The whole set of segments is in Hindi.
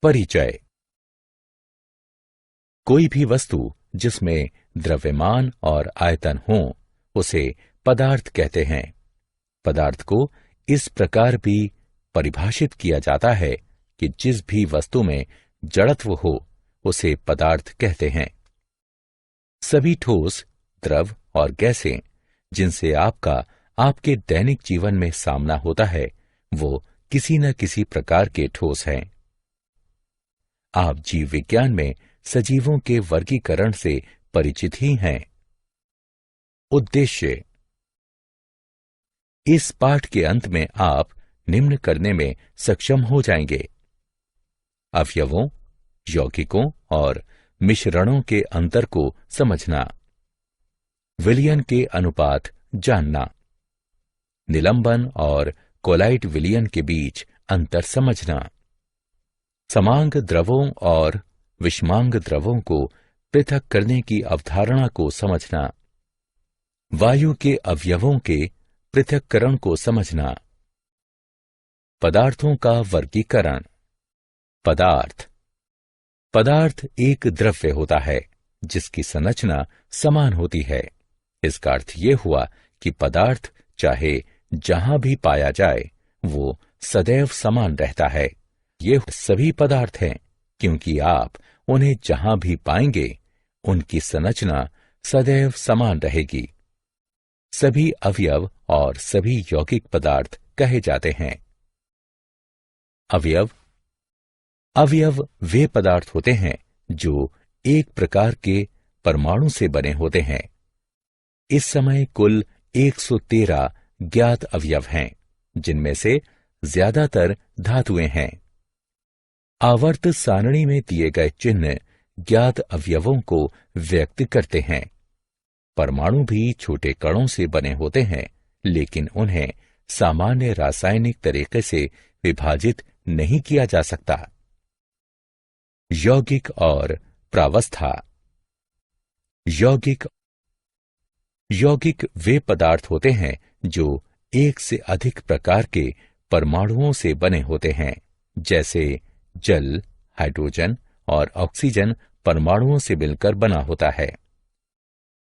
परिचय। कोई भी वस्तु जिसमें द्रव्यमान और आयतन हो उसे पदार्थ कहते हैं। पदार्थ को इस प्रकार भी परिभाषित किया जाता है कि जिस भी वस्तु में जड़त्व हो उसे पदार्थ कहते हैं। सभी ठोस, द्रव और गैसें जिनसे आपके दैनिक जीवन में सामना होता है वो किसी न किसी प्रकार के ठोस हैं। आप जीव विज्ञान में सजीवों के वर्गीकरण से परिचित ही हैं। उद्देश्य। इस पाठ के अंत में आप निम्न करने में सक्षम हो जाएंगे: अवयवों, यौगिकों और मिश्रणों के अंतर को समझना, विलयन के अनुपात जानना, निलंबन और कोलाइट विलयन के बीच अंतर समझना, समांग द्रवों और विषमांग द्रवों को पृथक करने की अवधारणा को समझना, वायु के अवयवों के पृथक्करण को समझना, पदार्थों का वर्गीकरण। पदार्थ एक द्रव्य होता है जिसकी संरचना समान होती है। इसका अर्थ यह हुआ कि पदार्थ चाहे जहां भी पाया जाए वो सदैव समान रहता है। ये सभी पदार्थ हैं क्योंकि आप उन्हें जहां भी पाएंगे उनकी संरचना सदैव समान रहेगी। सभी अवयव और सभी यौगिक पदार्थ कहे जाते हैं। अवयव वे पदार्थ होते हैं जो एक प्रकार के परमाणु से बने होते हैं। इस समय कुल 113 ज्ञात अवयव हैं, जिनमें से ज्यादातर धातुएं हैं। आवर्त सारणी में दिए गए चिन्ह ज्ञात अवयवों को व्यक्त करते हैं। परमाणु भी छोटे कणों से बने होते हैं, लेकिन उन्हें सामान्य रासायनिक तरीके से विभाजित नहीं किया जा सकता। यौगिक और प्रावस्था। यौगिक वे पदार्थ होते हैं जो एक से अधिक प्रकार के परमाणुओं से बने होते हैं, जैसे जल, हाइड्रोजन और ऑक्सीजन परमाणुओं से मिलकर बना होता है।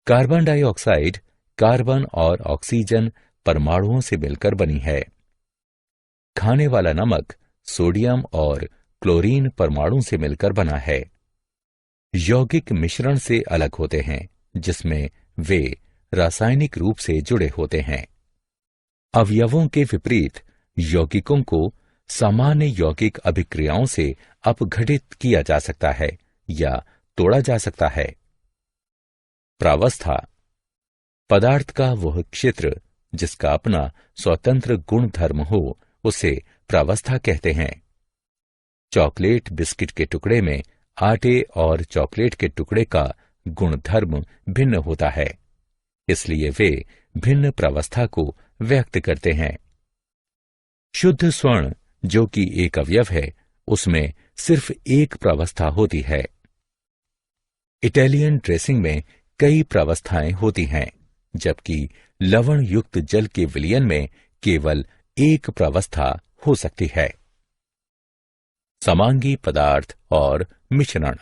कार्बन डाइऑक्साइड कार्बन और ऑक्सीजन परमाणुओं से मिलकर बनी है। खाने वाला नमक सोडियम और क्लोरीन परमाणु से मिलकर बना है। यौगिक मिश्रण से अलग होते हैं, जिसमें वे रासायनिक रूप से जुड़े होते हैं। अवयवों के विपरीत यौगिकों को सामान्य यौगिक अभिक्रियाओं से अपघटित किया जा सकता है या तोड़ा जा सकता है। प्रावस्था। पदार्थ का वह क्षेत्र जिसका अपना स्वतंत्र गुण धर्म हो उसे प्रावस्था कहते हैं। चॉकलेट बिस्किट के टुकड़े में आटे और चॉकलेट के टुकड़े का गुण धर्म भिन्न होता है, इसलिए वे भिन्न प्रावस्था को व्यक्त करते हैं। शुद्ध स्वर्ण जो कि एक अवयव है, उसमें सिर्फ एक प्रावस्था होती है। इटालियन ड्रेसिंग में कई प्रावस्थाएं होती हैं, जबकि लवण युक्त जल के विलयन में केवल एक प्रावस्था हो सकती है। समांगी पदार्थ और मिश्रण।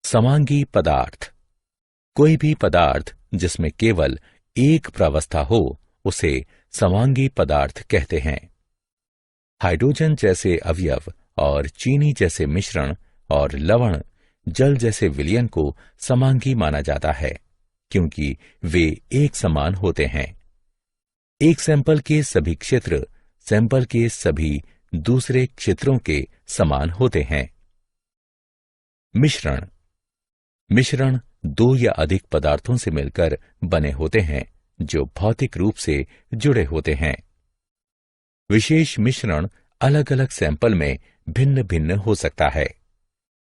समांगी पदार्थ। कोई भी पदार्थ जिसमें केवल एक प्रावस्था हो उसे समांगी पदार्थ कहते हैं। हाइड्रोजन जैसे अवयव और चीनी जैसे मिश्रण और लवण जल जैसे विलयन को समांगी माना जाता है, क्योंकि वे एक समान होते हैं। एक सैंपल के सभी क्षेत्र सैंपल के सभी दूसरे क्षेत्रों के समान होते हैं। मिश्रण दो या अधिक पदार्थों से मिलकर बने होते हैं जो भौतिक रूप से जुड़े होते हैं। विशेष मिश्रण अलग अलग सैंपल में भिन्न भिन्न हो सकता है।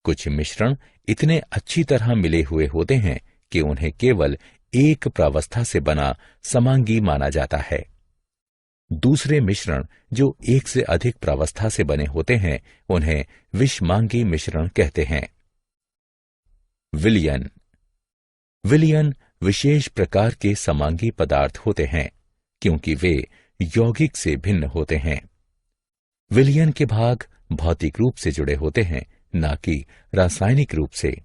कुछ मिश्रण इतने अच्छी तरह मिले हुए होते हैं कि उन्हें केवल एक प्रावस्था से बना समांगी माना जाता है। दूसरे मिश्रण जो एक से अधिक प्रावस्था से बने होते हैं उन्हें विषमांगी मिश्रण कहते हैं। विलयन विशेष प्रकार के समांगी पदार्थ होते हैं, क्योंकि वे यौगिक से भिन्न होते हैं। विलयन के भाग भौतिक रूप से जुड़े होते हैं, न कि रासायनिक रूप से।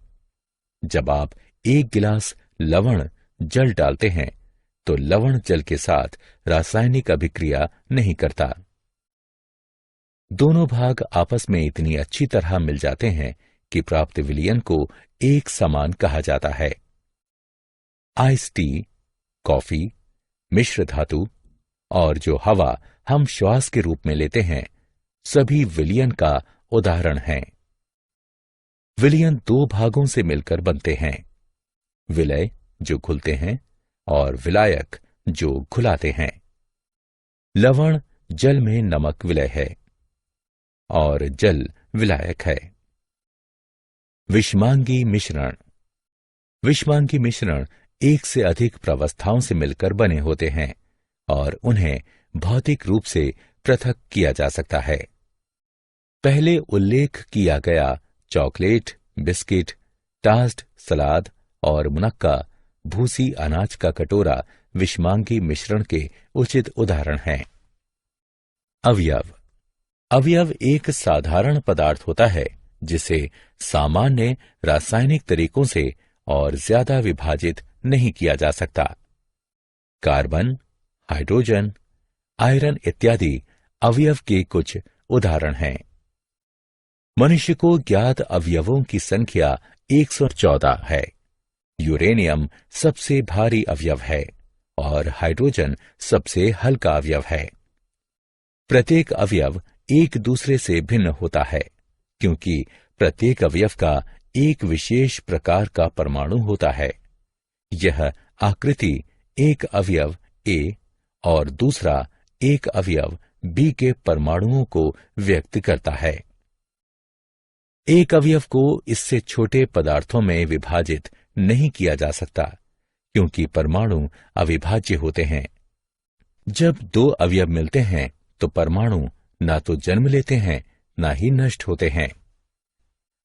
जब आप 1 गिलास लवण जल डालते हैं तो लवण जल के साथ रासायनिक अभिक्रिया नहीं करता। दोनों भाग आपस में इतनी अच्छी तरह मिल जाते हैं कि प्राप्त विलयन को एक समान कहा जाता है। आइस टी, कॉफी, मिश्र धातु और जो हवा हम श्वास के रूप में लेते हैं, सभी विलयन का उदाहरण हैं। विलयन 2 भागों से मिलकर बनते हैं, विलय जो घुलते हैं और विलायक जो घुलाते हैं। लवण जल में नमक विलय है और जल विलायक है। विषमांगी मिश्रण। विषमांगी मिश्रण एक से अधिक प्रावस्थाओं से मिलकर बने होते हैं और उन्हें भौतिक रूप से पृथक किया जा सकता है। पहले उल्लेख किया गया चॉकलेट, बिस्किट, टास्ट, सलाद और मुनक्का भूसी अनाज का कटोरा विषमांगी मिश्रण के उचित उदाहरण हैं। अवयव। अवयव एक साधारण पदार्थ होता है जिसे सामान्य रासायनिक तरीकों से और ज्यादा विभाजित नहीं किया जा सकता। कार्बन, हाइड्रोजन, आयरन इत्यादि अवयव के कुछ उदाहरण हैं। मनुष्य को ज्ञात अवयवों की संख्या 114 है। यूरेनियम सबसे भारी अवयव है और हाइड्रोजन सबसे हल्का अवयव है। प्रत्येक अवयव एक दूसरे से भिन्न होता है क्योंकि प्रत्येक अवयव का एक विशेष प्रकार का परमाणु होता है। यह आकृति एक अवयव ए और दूसरा एक अवयव बी के परमाणुओं को व्यक्त करता है। एक अवयव को इससे छोटे पदार्थों में विभाजित नहीं किया जा सकता क्योंकि परमाणु अविभाज्य होते हैं। जब 2 अवयव मिलते हैं तो परमाणु ना तो जन्म लेते हैं ना ही नष्ट होते हैं।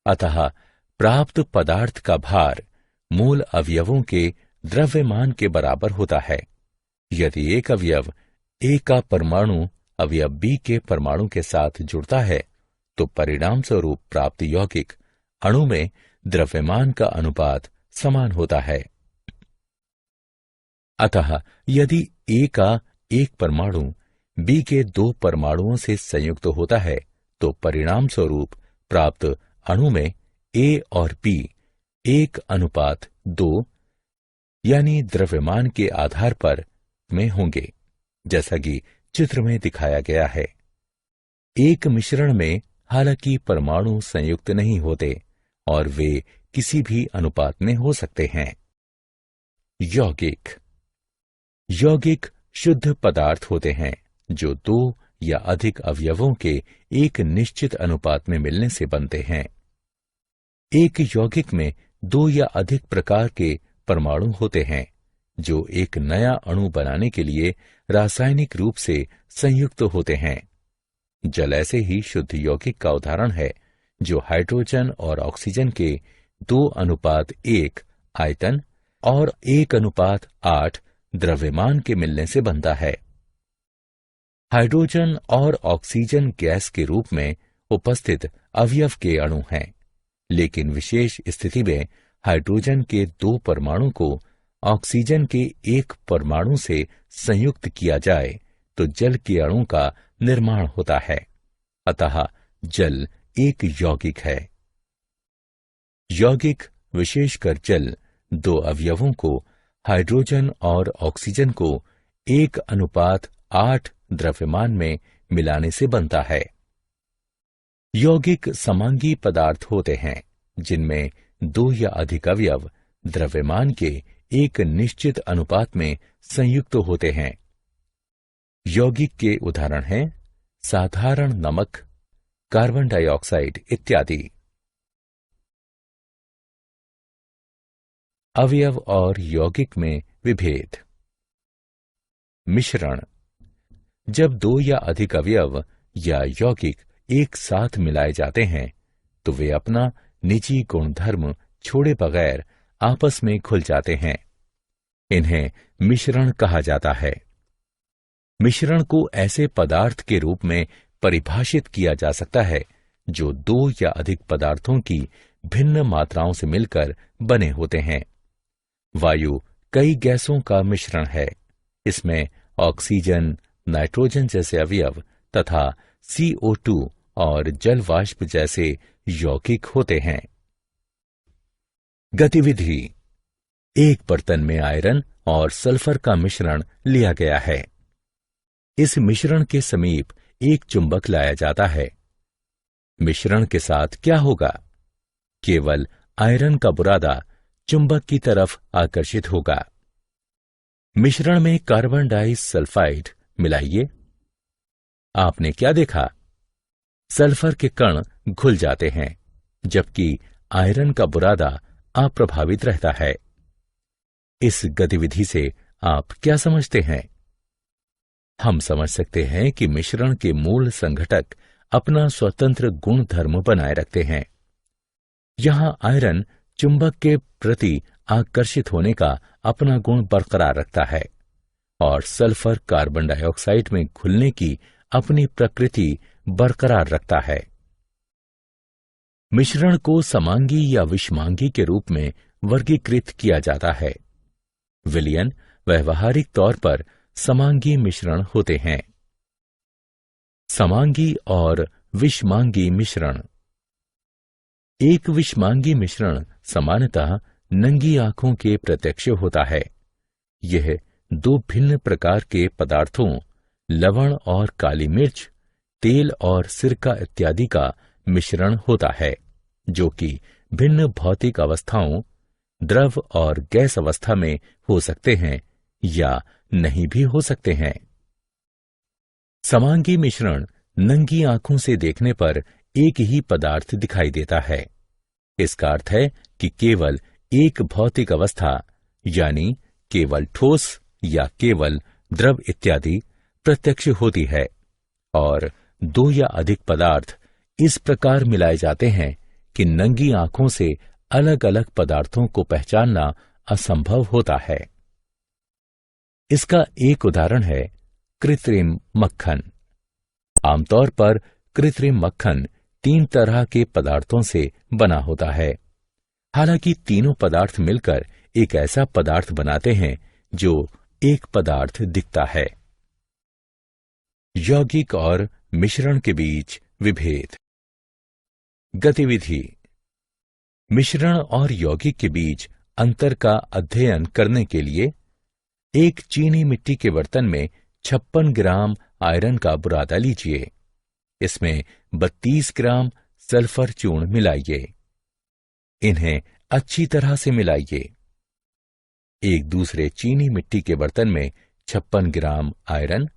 अतः प्राप्त पदार्थ का भार मूल अवयवों के द्रव्यमान के बराबर होता है। यदि एक अवयव ए का परमाणु अवयव बी के परमाणु के साथ जुड़ता है तो परिणाम स्वरूप प्राप्त यौगिक अणु में द्रव्यमान का अनुपात समान होता है। अतः यदि ए का एक परमाणु बी के 2 परमाणुओं से संयुक्त होता है तो परिणाम स्वरूप प्राप्त अणु में ए और बी 1:2 यानी द्रव्यमान के आधार पर में होंगे, जैसा कि चित्र में दिखाया गया है। एक मिश्रण में हालांकि परमाणु संयुक्त नहीं होते और वे किसी भी अनुपात में हो सकते हैं। यौगिक। यौगिक शुद्ध पदार्थ होते हैं जो 2 या अधिक अवयवों के एक निश्चित अनुपात में मिलने से बनते हैं। एक यौगिक में 2 या अधिक प्रकार के परमाणु होते हैं जो एक नया अणु बनाने के लिए रासायनिक रूप से संयुक्त होते हैं। जल ऐसे ही शुद्ध यौगिक का उदाहरण है जो हाइड्रोजन और ऑक्सीजन के 2:1 आयतन और 1:8 द्रव्यमान के मिलने से बनता है। हाइड्रोजन और ऑक्सीजन गैस के रूप में उपस्थित अवयव के अणु हैं, लेकिन विशेष स्थिति में हाइड्रोजन के 2 परमाणु को ऑक्सीजन के 1 परमाणु से संयुक्त किया जाए तो जल के अणु का निर्माण होता है। अतः जल एक यौगिक है। यौगिक विशेषकर जल 2 अवयवों को हाइड्रोजन और ऑक्सीजन को 1:8 द्रव्यमान में मिलाने से बनता है। यौगिक समांगी पदार्थ होते हैं जिनमें 2 या अधिक अवयव द्रव्यमान के एक निश्चित अनुपात में संयुक्त होते हैं। यौगिक के उदाहरण हैं साधारण नमक, कार्बन डाइऑक्साइड इत्यादि। अवयव और यौगिक में विभेद। मिश्रण। जब 2 या अधिक अवयव या यौगिक एक साथ मिलाए जाते हैं तो वे अपना निजी गुणधर्म छोड़े बगैर आपस में घुल जाते हैं। इन्हें मिश्रण कहा जाता है। मिश्रण को ऐसे पदार्थ के रूप में परिभाषित किया जा सकता है जो दो या अधिक पदार्थों की भिन्न मात्राओं से मिलकर बने होते हैं। वायु कई गैसों का मिश्रण है। इसमें ऑक्सीजन, नाइट्रोजन जैसे अवयव तथा CO2 और जल वाष्प जैसे यौगिक होते हैं। गतिविधि। एक बर्तन में आयरन और सल्फर का मिश्रण लिया गया है। इस मिश्रण के समीप एक चुंबक लाया जाता है। मिश्रण के साथ क्या होगा? केवल आयरन का बुरादा चुंबक की तरफ आकर्षित होगा। मिश्रण में कार्बन डाइसल्फाइड मिलाइए। आपने क्या देखा? सल्फर के कण घुल जाते हैं, जबकि आयरन का बुरादा अप्रभावित रहता है। इस गतिविधि से आप क्या समझते हैं? हम समझ सकते हैं कि मिश्रण के मूल संघटक अपना स्वतंत्र गुण धर्म बनाए रखते हैं। यहां आयरन चुंबक के प्रति आकर्षित होने का अपना गुण बरकरार रखता है और सल्फर कार्बन डाइऑक्साइड में घुलने की अपनी प्रकृति बरकरार रखता है। मिश्रण को समांगी या विषमांगी के रूप में वर्गीकृत किया जाता है। विलयन व्यावहारिक तौर पर समांगी मिश्रण होते हैं। समांगी और विषमांगी मिश्रण। एक विषमांगी मिश्रण सामान्यतः नंगी आंखों के प्रत्यक्ष होता है। यह दो भिन्न प्रकार के पदार्थों लवण और काली मिर्च, तेल और सिरका इत्यादि का मिश्रण होता है, जो कि भिन्न भौतिक अवस्थाओं, द्रव और गैस अवस्था में हो सकते हैं या नहीं भी हो सकते हैं। समांगी मिश्रण नंगी आंखों से देखने पर एक ही पदार्थ दिखाई देता है। इसका अर्थ है कि केवल एक भौतिक अवस्था, यानी केवल ठोस या केवल द्रव इत्यादि प्रत्यक्ष होती है और दो या अधिक पदार्थ इस प्रकार मिलाए जाते हैं कि नंगी आंखों से अलग अलग पदार्थों को पहचानना असंभव होता है। इसका एक उदाहरण है कृत्रिम मक्खन। आमतौर पर कृत्रिम मक्खन 3 तरह के पदार्थों से बना होता है। हालांकि तीनों पदार्थ मिलकर एक ऐसा पदार्थ बनाते हैं जो एक पदार्थ दिखता है। यौगिक और मिश्रण के बीच विभेद। गतिविधि। मिश्रण और यौगिक के बीच अंतर का अध्ययन करने के लिए एक चीनी मिट्टी के बर्तन में 56 ग्राम आयरन का बुरादा लीजिए। इसमें 32 ग्राम सल्फर चूर्ण मिलाइए। इन्हें अच्छी तरह से मिलाइए। एक दूसरे चीनी मिट्टी के बर्तन में 56 ग्राम आयरन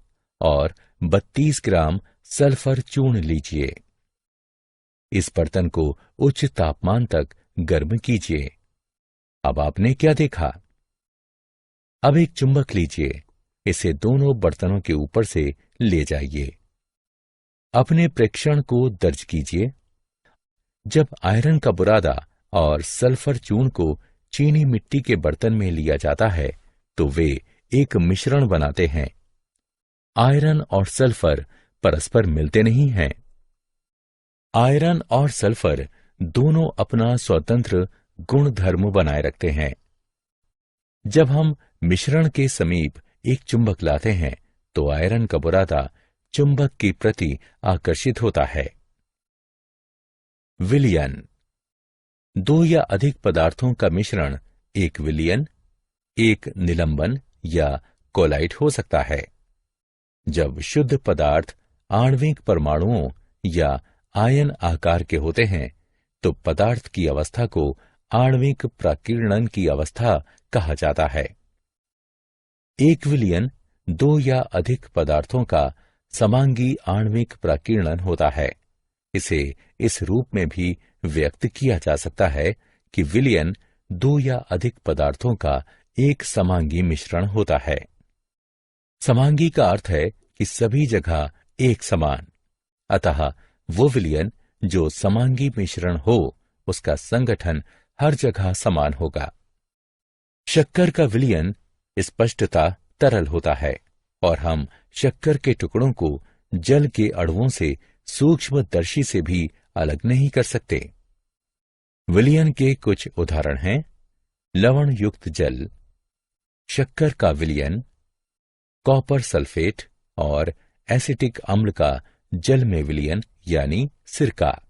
और 32 ग्राम सल्फर चूर्ण लीजिए। इस बर्तन को उच्च तापमान तक गर्म कीजिए। अब आपने क्या देखा? अब एक चुंबक लीजिए। इसे दोनों बर्तनों के ऊपर से ले जाइए। अपने प्रेक्षण को दर्ज कीजिए। जब आयरन का बुरादा और सल्फर चूर्ण को चीनी मिट्टी के बर्तन में लिया जाता है तो वे एक मिश्रण बनाते हैं। आयरन और सल्फर परस्पर मिलते नहीं हैं। आयरन और सल्फर दोनों अपना स्वतंत्र गुण धर्म बनाए रखते हैं। जब हम मिश्रण के समीप एक चुंबक लाते हैं तो आयरन का बुरादा चुंबक की प्रति आकर्षित होता है। विलयन। दो या अधिक पदार्थों का मिश्रण एक विलयन, एक निलंबन या कोलाइड हो सकता है। जब शुद्ध पदार्थ आणविक परमाणुओं या आयन आकार के होते हैं तो पदार्थ की अवस्था को आणविक प्राकीर्णन की अवस्था कहा जाता है। एक विलयन दो या अधिक पदार्थों का समांगी आणविक प्राकीर्णन होता है। इसे इस रूप में भी व्यक्त किया जा सकता है कि विलयन दो या अधिक पदार्थों का एक समांगी मिश्रण होता है। समांगी का अर्थ है कि सभी जगह एक समान। अतः वो विलयन जो समांगी मिश्रण हो उसका संगठन हर जगह समान होगा। शक्कर का विलयन स्पष्टता तरल होता है और हम शक्कर के टुकड़ों को जल के अणुओं से सूक्ष्मदर्शी से भी अलग नहीं कर सकते। विलयन के कुछ उदाहरण हैं लवण युक्त जल, शक्कर का विलयन, कॉपर सल्फेट और एसिटिक अम्ल का जल में विलयन यानी सिरका।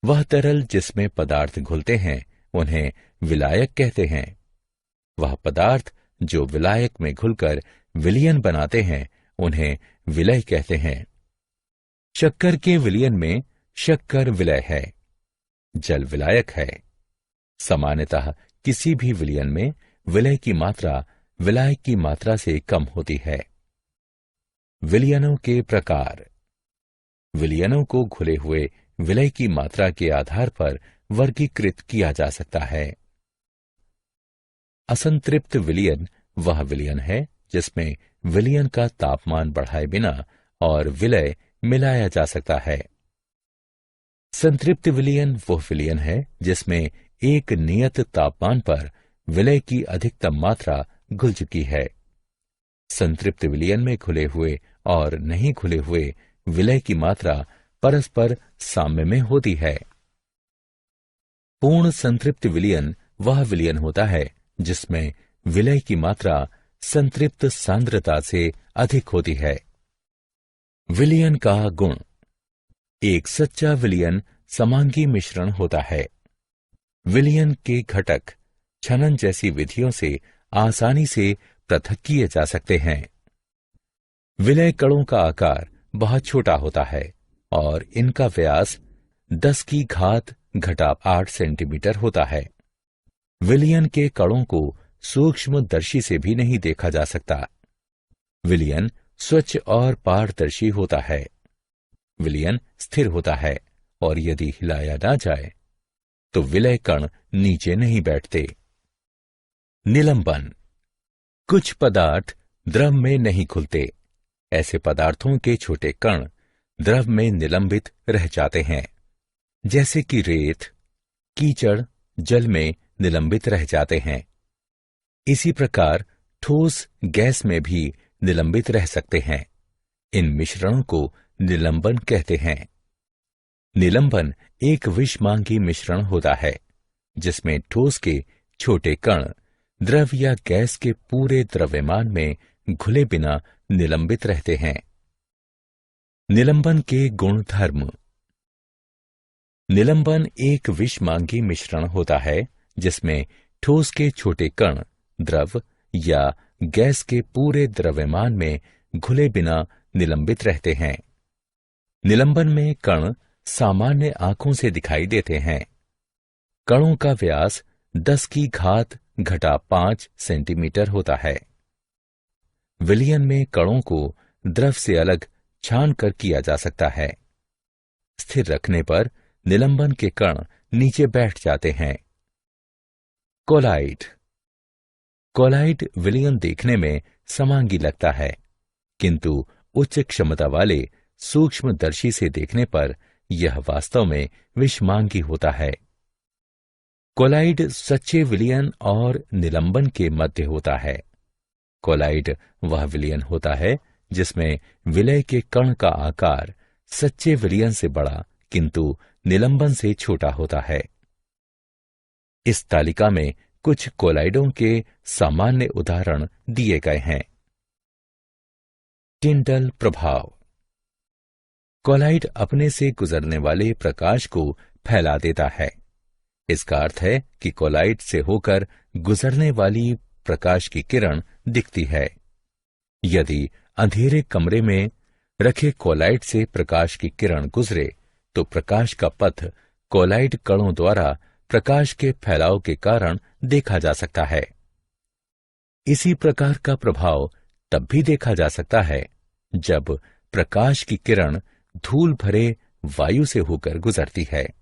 वह तरल जिसमें पदार्थ घुलते हैं उन्हें विलायक कहते हैं। वह पदार्थ जो विलायक में घुलकर विलयन बनाते हैं उन्हें विलय कहते हैं। शक्कर के विलयन में शक्कर विलय है, जल विलायक है। सामान्यतः किसी भी विलयन में विलय की मात्रा विलायक की मात्रा से कम होती है। विलयनों के प्रकार। विलयनों को घुले हुए विलय की मात्रा के आधार पर वर्गीकृत किया जा सकता है। असंतृप्त विलयन वह विलयन है जिसमें विलयन का तापमान बढ़ाए बिना और विलय मिलाया जा सकता है। संतृप्त विलयन वह विलयन है जिसमें एक नियत तापमान पर विलय की अधिकतम मात्रा घुल चुकी है। संतृप्त विलयन में घुले हुए और नहीं घुले हुए विलय की मात्रा परस्पर साम्य में होती है। पूर्ण संतृप्त विलयन वह विलयन होता है जिसमें विलय की मात्रा संतृप्त सांद्रता से अधिक होती है। विलयन का गुण। एक सच्चा विलयन समांगी मिश्रण होता है। विलयन के घटक छनन जैसी विधियों से आसानी से पृथक किए जा सकते हैं। विलय कणों का आकार बहुत छोटा होता है और इनका व्यास 10⁻8 सेंटीमीटर होता है। विलयन के कणों को सूक्ष्मदर्शी से भी नहीं देखा जा सकता। विलयन स्वच्छ और पारदर्शी होता है। विलयन स्थिर होता है और यदि हिलाया ना जाए तो विलय कण नीचे नहीं बैठते। निलंबन। कुछ पदार्थ द्रव में नहीं घुलते। ऐसे पदार्थों के छोटे कण द्रव में निलंबित रह जाते हैं, जैसे कि रेत, कीचड़ जल में निलंबित रह जाते हैं। इसी प्रकार ठोस गैस में भी निलंबित रह सकते हैं। इन मिश्रणों को निलंबन कहते हैं। निलंबन एक विषमांगी मिश्रण होता है जिसमें ठोस के छोटे कण द्रव या गैस के पूरे द्रव्यमान में घुले बिना निलंबित रहते हैं। निलंबन के गुण धर्म। निलंबन एक विषमांगी मिश्रण होता है जिसमें ठोस के छोटे कण द्रव या गैस के पूरे द्रव्यमान में घुले बिना निलंबित रहते हैं। निलंबन में कण सामान्य आंखों से दिखाई देते हैं। कणों का व्यास 10⁻5 सेंटीमीटर होता है। विलयन में कणों को द्रव से अलग छान कर किया जा सकता है। स्थिर रखने पर निलंबन के कण नीचे बैठ जाते हैं। कोलाइड। कोलाइड विलयन देखने में समांगी लगता है, किंतु उच्च क्षमता वाले सूक्ष्मदर्शी से देखने पर यह वास्तव में विषमांगी होता है। कोलाइड सच्चे विलयन और निलंबन के मध्य होता है। कोलाइड वह विलयन होता है जिसमें विलय के कण का आकार सच्चे विलयन से बड़ा किंतु निलंबन से छोटा होता है। इस तालिका में कुछ कोलाइडों के सामान्य उदाहरण दिए गए हैं। टिंडल प्रभाव। कोलाइड अपने से गुजरने वाले प्रकाश को फैला देता है। इसका अर्थ है कि कोलाइड से होकर गुजरने वाली प्रकाश की किरण दिखती है। यदि अंधेरे कमरे में रखे कोलाइड से प्रकाश की किरण गुजरे तो प्रकाश का पथ कोलाइड कणों द्वारा प्रकाश के फैलाव के कारण देखा जा सकता है। इसी प्रकार का प्रभाव तब भी देखा जा सकता है जब प्रकाश की किरण धूल भरे वायु से होकर गुजरती है।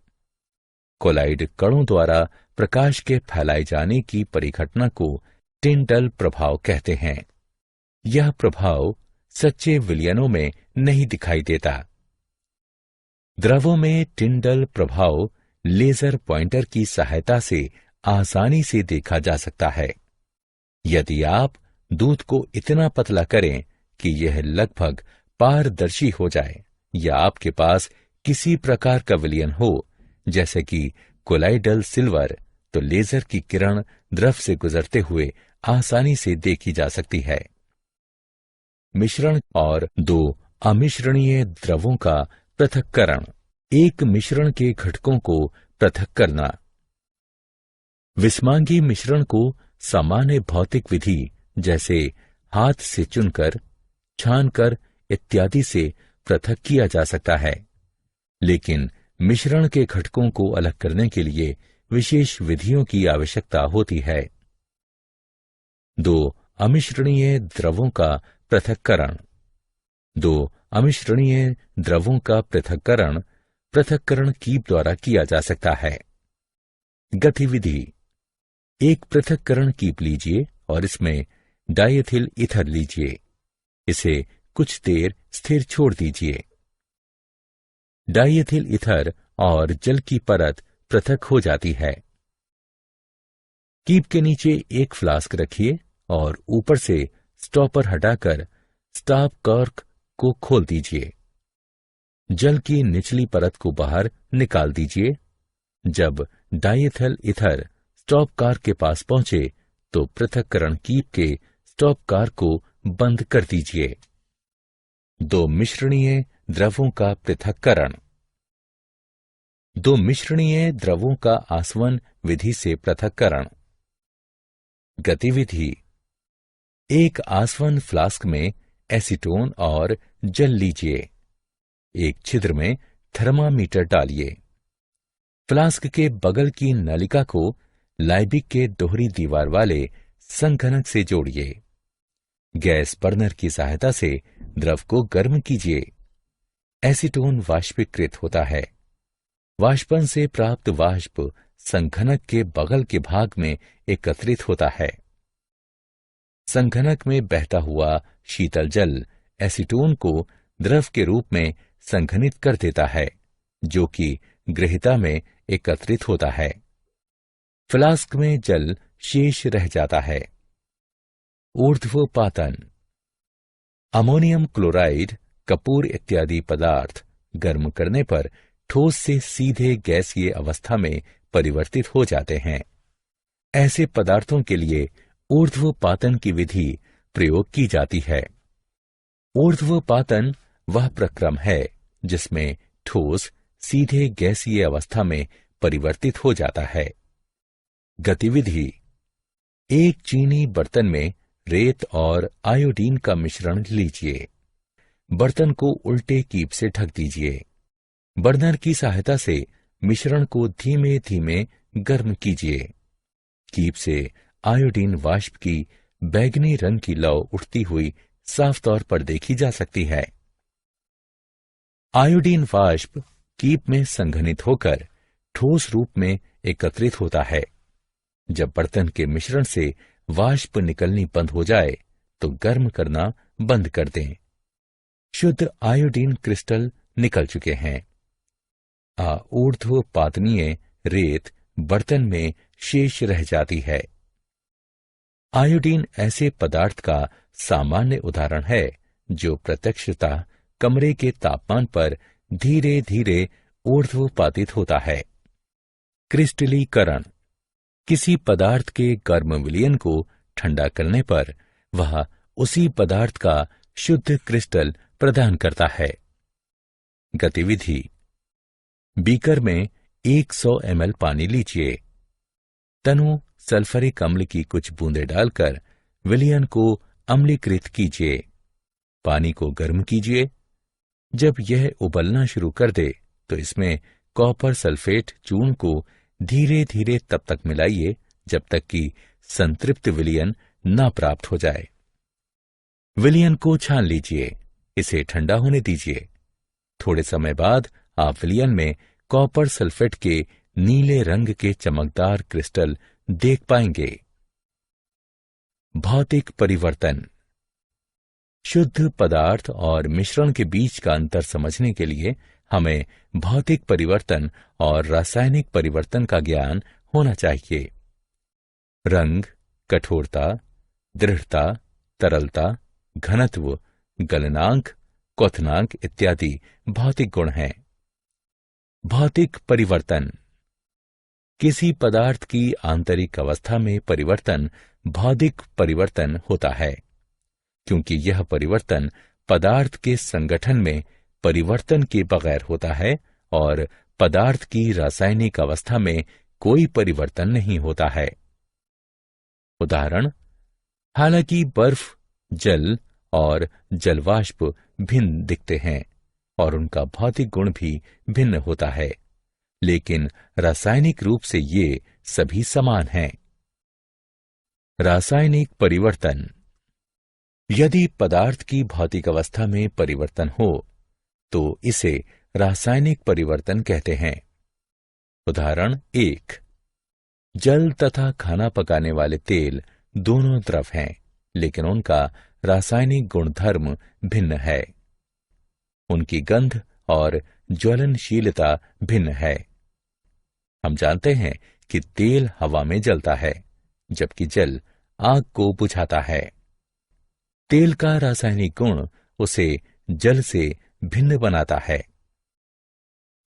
कोलाइड कणों द्वारा प्रकाश के फैलाए जाने की परिघटना को टिंडल प्रभाव कहते हैं। यह प्रभाव सच्चे विलयनों में नहीं दिखाई देता। द्रवों में टिंडल प्रभाव लेजर पॉइंटर की सहायता से आसानी से देखा जा सकता है। यदि आप दूध को इतना पतला करें कि यह लगभग पारदर्शी हो जाए या आपके पास किसी प्रकार का विलयन हो, जैसे कि कोलाइडल सिल्वर, तो लेजर की किरण द्रव से गुजरते हुए आसानी से देखी जा सकती है। मिश्रण और दो अमिश्रणीय द्रवों का पृथक्करण। एक मिश्रण के घटकों को पृथक करना। विस्मांगी मिश्रण को सामान्य भौतिक विधि जैसे हाथ से चुनकर, छानकर इत्यादि से पृथक किया जा सकता है, लेकिन मिश्रण के घटकों को अलग करने के लिए विशेष विधियों की आवश्यकता होती है। दो अमिश्रणीय द्रवों का पृथक्करण। दो अमिश्रणीय द्रवों का पृथक्करण कीप द्वारा किया जा सकता है। गतिविधि। एक पृथक्करण कीप लीजिए और इसमें डाइएथिल ईथर लीजिए। इसे कुछ देर स्थिर छोड़ दीजिए। डाइएथिल ईथर और जल की परत पृथक हो जाती है। कीप के नीचे एक फ्लास्क रखिए और ऊपर से स्टॉपर हटाकर स्टॉप कॉर्क को खोल दीजिए। जल की निचली परत को बाहर निकाल दीजिए। जब डाइएथिल ईथर स्टॉप कॉर्क के पास पहुंचे तो पृथक्करण कीप के स्टॉप कॉर्क को बंद कर दीजिए। दो मिश्रणीय द्रवों का पृथक्करण। दो मिश्रणीय द्रवों का आसवन विधि से पृथक्करण। गतिविधि। एक आसवन फ्लास्क में एसीटोन और जल लीजिए। एक छिद्र में थर्मामीटर डालिए। फ्लास्क के बगल की नलिका को लाइबिक के दोहरी दीवार वाले संघनक से जोड़िए। गैस बर्नर की सहायता से द्रव को गर्म कीजिए। एसीटोन वाष्पीकृत होता है। वाष्पन से प्राप्त वाष्प संघनक के बगल के भाग में एकत्रित होता है। संघनक में बहता हुआ शीतल जल एसीटोन को द्रव के रूप में संघनित कर देता है, जो कि गृहीता में एकत्रित होता है। फ्लास्क में जल शेष रह जाता है। ऊर्ध्वपातन। अमोनियम क्लोराइड, कपूर इत्यादि पदार्थ गर्म करने पर ठोस से सीधे गैसीय अवस्था में परिवर्तित हो जाते हैं। ऐसे पदार्थों के लिए ऊर्ध्वपातन की विधि प्रयोग की जाती है। ऊर्ध्वपातन वह प्रक्रम है जिसमें ठोस सीधे गैसीय अवस्था में परिवर्तित हो जाता है। गतिविधि। एक चीनी बर्तन में रेत और आयोडीन का मिश्रण लीजिए। बर्तन को उल्टे कीप से ढक दीजिए। बर्नर की सहायता से मिश्रण को धीमे धीमे गर्म कीजिए। कीप से आयोडीन वाष्प की बैंगनी रंग की लौ उठती हुई साफ तौर पर देखी जा सकती है। आयोडीन वाष्प कीप में संघनित होकर ठोस रूप में एकत्रित होता है। जब बर्तन के मिश्रण से वाष्प निकलनी बंद हो जाए तो गर्म करना बंद कर दें। शुद्ध आयोडीन क्रिस्टल निकल चुके हैं। ऊर्ध्वपातनीय रेत बर्तन में शेष रह जाती है। आयोडीन ऐसे पदार्थ का सामान्य उदाहरण है जो प्रत्यक्षतः कमरे के तापमान पर धीरे धीरे ऊर्ध्वपातित होता है। क्रिस्टलीकरण। किसी पदार्थ के गर्म विलयन को ठंडा करने पर वह उसी पदार्थ का शुद्ध क्रिस्टल प्रदान करता है। गतिविधि। बीकर में 100 ml पानी लीजिए। तनु सल्फरिक अम्ल की कुछ बूंदें डालकर विलयन को अम्लीकृत कीजिए। पानी को गर्म कीजिए। जब यह उबलना शुरू कर दे तो इसमें कॉपर सल्फेट चूर्ण को धीरे धीरे तब तक मिलाइए जब तक कि संतृप्त विलयन न प्राप्त हो जाए। विलयन को छान लीजिए। इसे ठंडा होने दीजिए। थोड़े समय बाद आप विलयन में कॉपर सल्फेट के नीले रंग के चमकदार क्रिस्टल देख पाएंगे। भौतिक परिवर्तन। शुद्ध पदार्थ और मिश्रण के बीच का अंतर समझने के लिए हमें भौतिक परिवर्तन और रासायनिक परिवर्तन का ज्ञान होना चाहिए। रंग, कठोरता, दृढ़ता, तरलता, घनत्व, गलनांक, क्वथनांक इत्यादि भौतिक गुण हैं। भौतिक परिवर्तन। किसी पदार्थ की आंतरिक अवस्था में परिवर्तन भौतिक परिवर्तन होता है, क्योंकि यह परिवर्तन पदार्थ के संगठन में परिवर्तन के बगैर होता है और पदार्थ की रासायनिक अवस्था में कोई परिवर्तन नहीं होता है। उदाहरण, हालांकि बर्फ, जल और जलवाष्प भिन्न दिखते हैं और उनका भौतिक गुण भी भिन्न होता है, लेकिन रासायनिक रूप से ये सभी समान हैं। रासायनिक परिवर्तन। यदि पदार्थ की भौतिक अवस्था में परिवर्तन हो तो इसे रासायनिक परिवर्तन कहते हैं। उदाहरण 1, जल तथा खाना पकाने वाले तेल दोनों द्रव हैं, लेकिन उनका रासायनिक गुणधर्म भिन्न है। उनकी गंध और ज्वलनशीलता भिन्न है। हम जानते हैं कि तेल हवा में जलता है, जबकि जल आग को बुझाता है। तेल का रासायनिक गुण उसे जल से भिन्न बनाता है।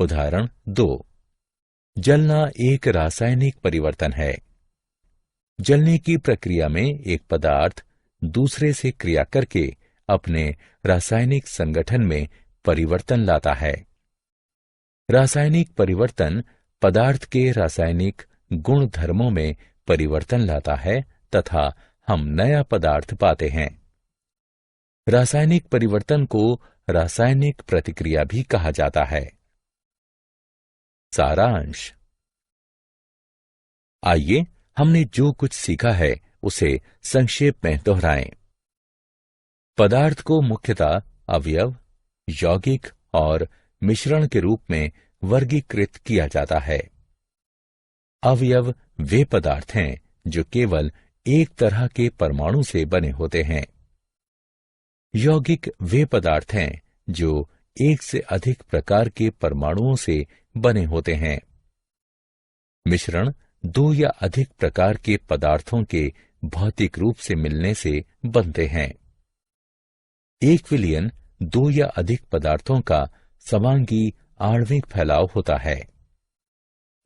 उदाहरण 2, जलना एक रासायनिक परिवर्तन है। जलने की प्रक्रिया में एक पदार्थ दूसरे से क्रिया करके अपने रासायनिक संगठन में परिवर्तन लाता है। रासायनिक परिवर्तन पदार्थ के रासायनिक गुण धर्मों में परिवर्तन लाता है तथा हम नया पदार्थ पाते हैं। रासायनिक परिवर्तन को रासायनिक प्रतिक्रिया भी कहा जाता है। सारांश। आइए हमने जो कुछ सीखा है उसे संक्षेप में दोहराएं। पदार्थ को मुख्यतः अवयव, यौगिक और मिश्रण के रूप में वर्गीकृत किया जाता है। अवयव वे पदार्थ हैं जो केवल एक तरह के परमाणु से बने होते हैं। यौगिक वे पदार्थ हैं जो एक से अधिक प्रकार के परमाणुओं से बने होते हैं। मिश्रण दो या अधिक प्रकार के पदार्थों के भौतिक रूप से मिलने से बनते हैं। एक विलयन दो या अधिक पदार्थों का समांगी आणविक फैलाव होता है।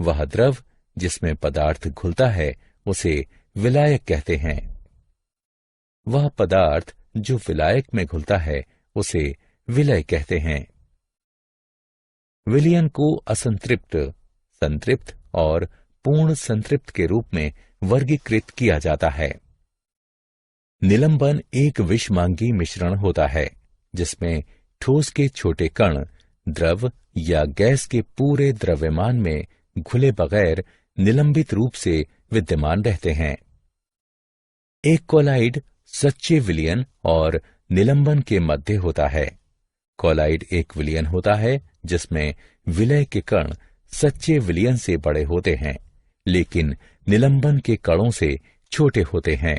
वह द्रव जिसमें पदार्थ घुलता है उसे विलायक कहते हैं। वह पदार्थ जो विलायक में घुलता है उसे विलय कहते हैं। विलयन को असंतृप्त, संतृप्त और पूर्ण संतृप्त के रूप में वर्गीकृत किया जाता है। निलंबन एक विषमांगी मिश्रण होता है जिसमें ठोस के छोटे कण द्रव या गैस के पूरे द्रव्यमान में घुले बगैर निलंबित रूप से विद्यमान रहते हैं। एक कोलाइड सच्चे विलयन और निलंबन के मध्य होता है। कोलाइड एक विलयन होता है जिसमें विलय के कण सच्चे विलयन से बड़े होते हैं, लेकिन निलंबन के कणों से छोटे होते हैं।